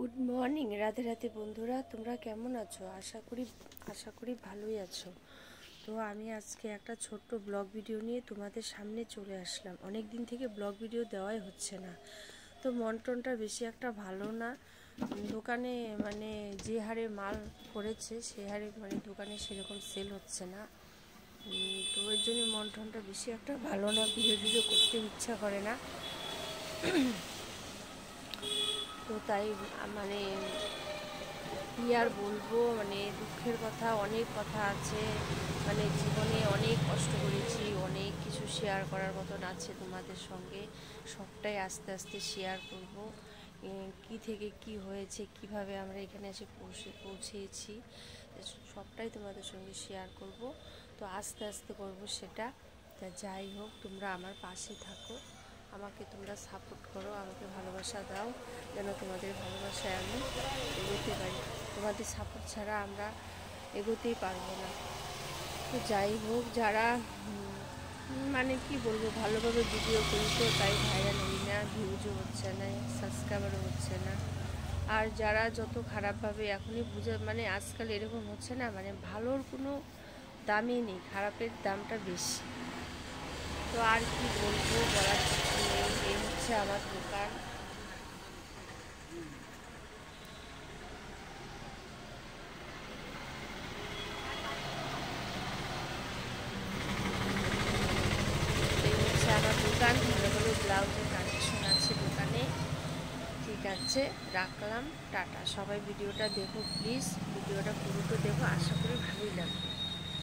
Good morning, Radhe Radhe বন্ধুরা। তোমরা কেমন আছো? আশা করি ভালোই আছো। তো আমি আজকে একটা ছোট্ট ব্লগ ভিডিও নিয়ে তোমাদের সামনে চলে আসলাম। অনেক দিন থেকে ব্লগ ভিডিও দেওয়াই হচ্ছে না, তো মন টনটা বেশি একটা ভালো না। দোকানে মানে যে হারে মাল পড়েছে সে হারে মানে দোকানে সেরকম সেল হচ্ছে না। তো ওর জন্য মন টনটা বেশি একটা ভালো না, ভিডিও করতে ইচ্ছা করে না। তো তাই মানে কী আর বলবো, মানে দুঃখের কথা, অনেক কথা আছে। মানে জীবনে অনেক কষ্ট করেছি, অনেক কিছু শেয়ার করার মতন আছে তোমাদের সঙ্গে। সবটাই আস্তে আস্তে শেয়ার করব। কি থেকে কি হয়েছে, কিভাবে আমরা এখানে এসে পৌঁছেছি, সবটাই তোমাদের সঙ্গে শেয়ার করব। তো আস্তে আস্তে করব সেটা। তা যাই হোক, তোমরা আমার পাশে থাকো, আমাকে তোমরা সাপোর্ট করো, আমাকে ভালোবাসা দাও, যেন তোমাদের ভালোবাসায় আমি এগোতে পারি। তোমাদের সাপোর্ট ছাড়া আমরা এগোতেই পারবো না। তো যাই হোক, যারা মানে কি বলবো, ভালোভাবে ভিডিও করি তো তাই ভাইরাল হই না, ভিউজও হচ্ছে না, সাবস্ক্রাইবারও হচ্ছে না। আর যারা যত খারাপভাবে এখনই মানে আজকাল এরকম হচ্ছে না, মানে ভালোর কোনো দামই নেই, খারাপের দামটা বেশি। তো আর কি বলবো, বলার কিছু নেই। এই হচ্ছে আমার দোকান। এই হচ্ছে আমার দোকান। ভালো ভালো ব্লাউজের কালেকশন আছে দোকানে। ঠিক আছে, রাখলাম, টাটা। সবাই ভিডিওটা দেখো প্লিজ, ভিডিওটা পুরোটা দেখো, আশা করি ভালোই লাগবে।